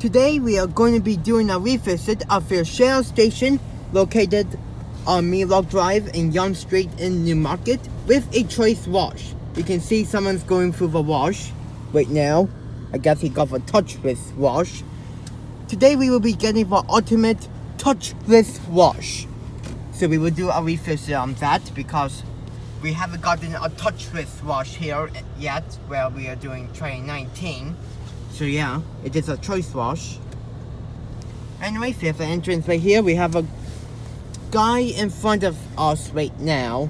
Today we are going to be doing a revisit of your Shell station located on Mealock Drive in Yonge Street in Newmarket with a ChoiceWash. You can see someone's going through the wash right now. I guess he got a Touchless wash. Today we will be getting the ultimate Touchless wash. So we will do a revisit on that because we haven't gotten a Touchless wash here yet where we are doing 2019. So yeah, it is a ChoiceWash. Anyways, there's the entrance right here. We have a guy in front of us right now.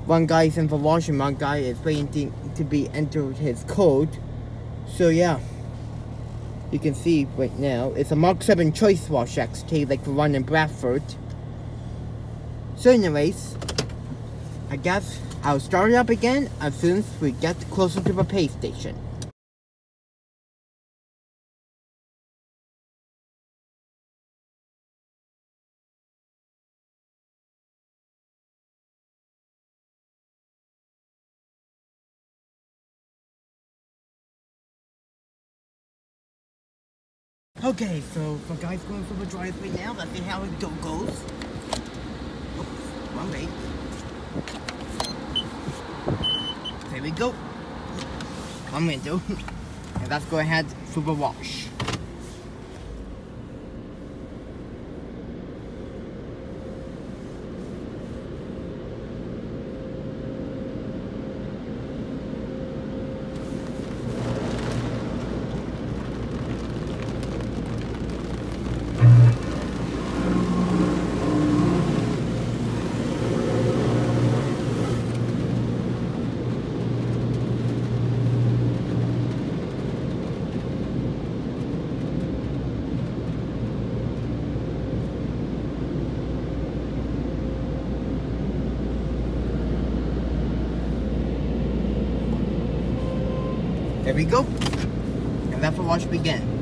One guy is in the wash and one guy is waiting to be entered his code. So yeah, you can see right now, it's a Mark 7 ChoiceWash XT like the one in Bradford. So anyways, I guess I'll start it up again as soon as we get closer to the pay station. Okay, so the guy's going through the drive right now. Let's see how it goes. Oops, wrong way. There we go. One window. And let's go ahead through the wash. There we go, and let the wash begin.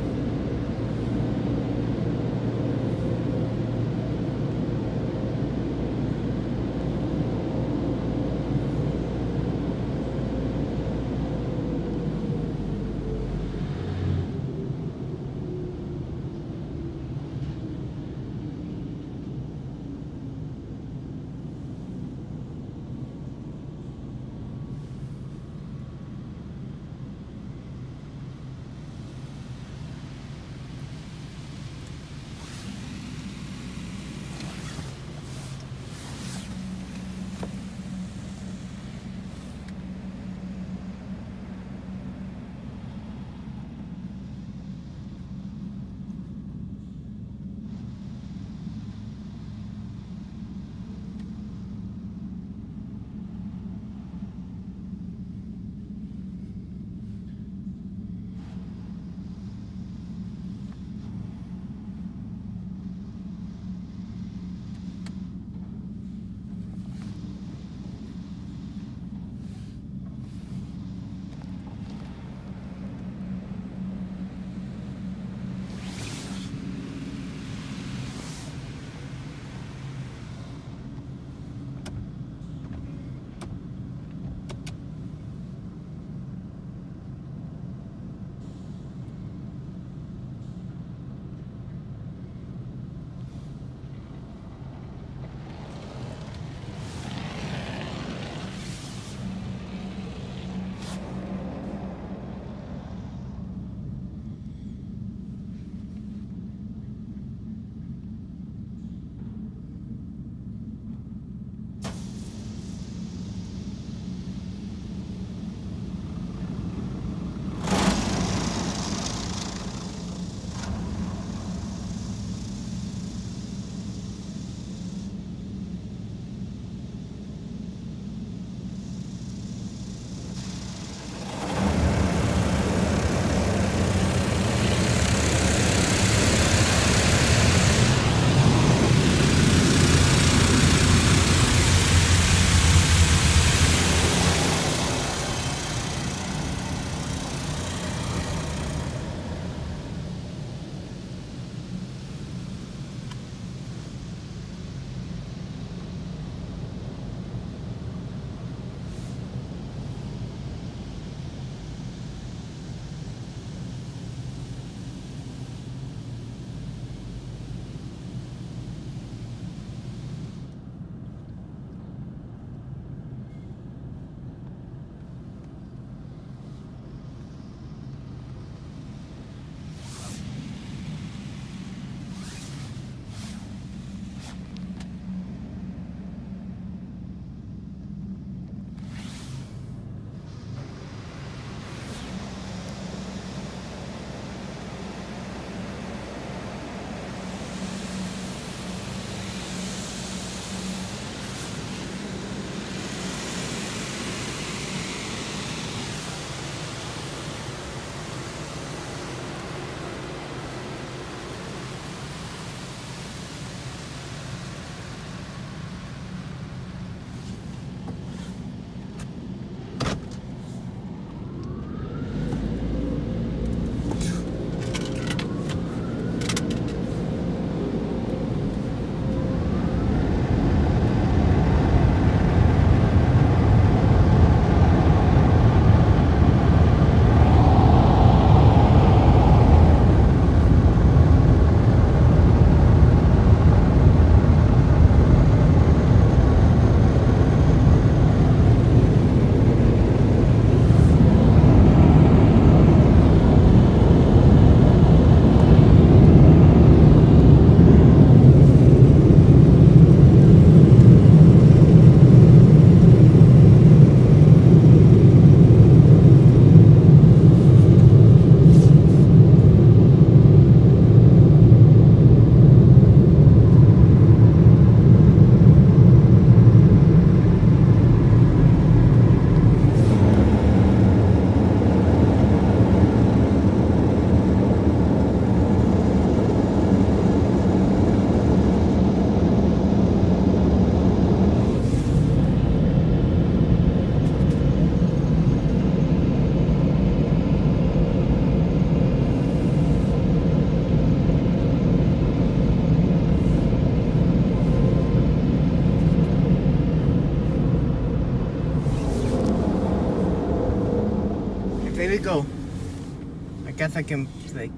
I guess I can like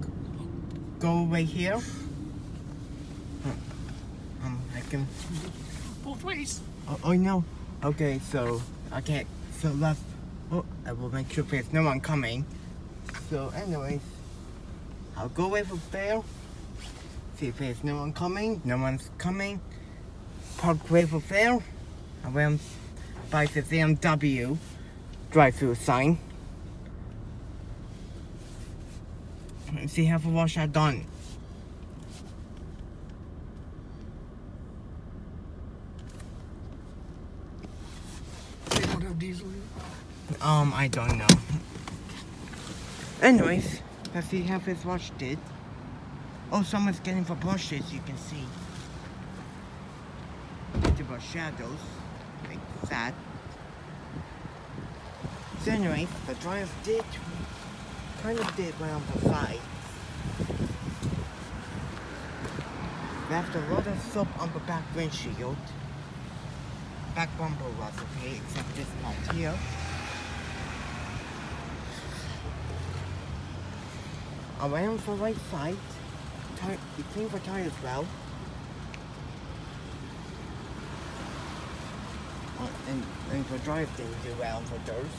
go right here. I can both ways. Oh no. Okay, so left. Oh, I will make sure there's no one coming. So anyways, I'll go away from there. See if there's no one coming. No one's coming. Park right over there. I went by the VII drive-through sign. Let's see how the wash are done. They don't have diesel here? I don't know. Anyways, let's see how this wash did. Oh, someone's getting the brushes, you can see. There were shadows, like that. So anyways, the dryer kind of did well on the side. Left a lot of soap on the back windshield. Back bumper was okay, except this part here. Around the right side, you clean the tires well. Oh, and the drive didn't do well for those.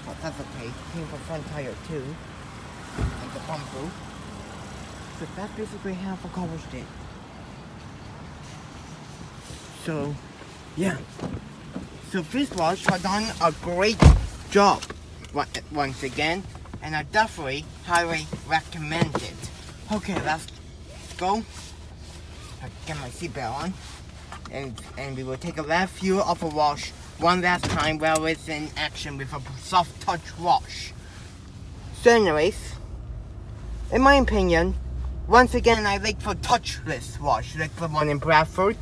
But that's okay. Clean the front tire too. And the bumper. So that's basically how the car was did. So, yeah. So this wash has done a great job once again. And I definitely highly recommend it. Okay, let's go. I'll get my seatbelt on. And we will take a last view of a wash one last time while it's in action with a soft touch wash. So anyways, in my opinion, once again I like the touchless wash, like the one in Bradford,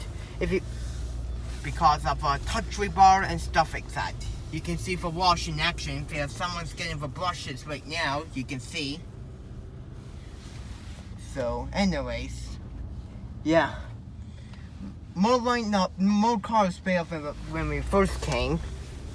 because of a touch rebar and stuff like that. You can see the wash in action. If someone's getting the brushes right now, you can see. So, anyways, yeah. More cars failed when we first came.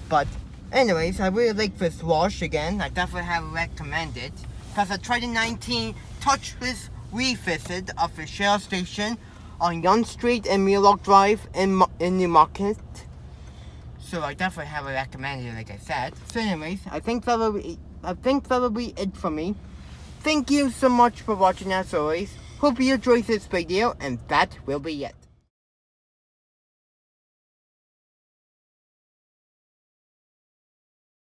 But, anyways, I really like this wash again. I definitely have recommend it. Because I tried the 19 touchless revisit of the Shell station on Young Street and Newmarket Drive in Newmarket. So I definitely have recommended it, like I said. So anyways, I think that will be it for me. Thank you so much for watching as always. Hope you enjoyed this video, and that will be it.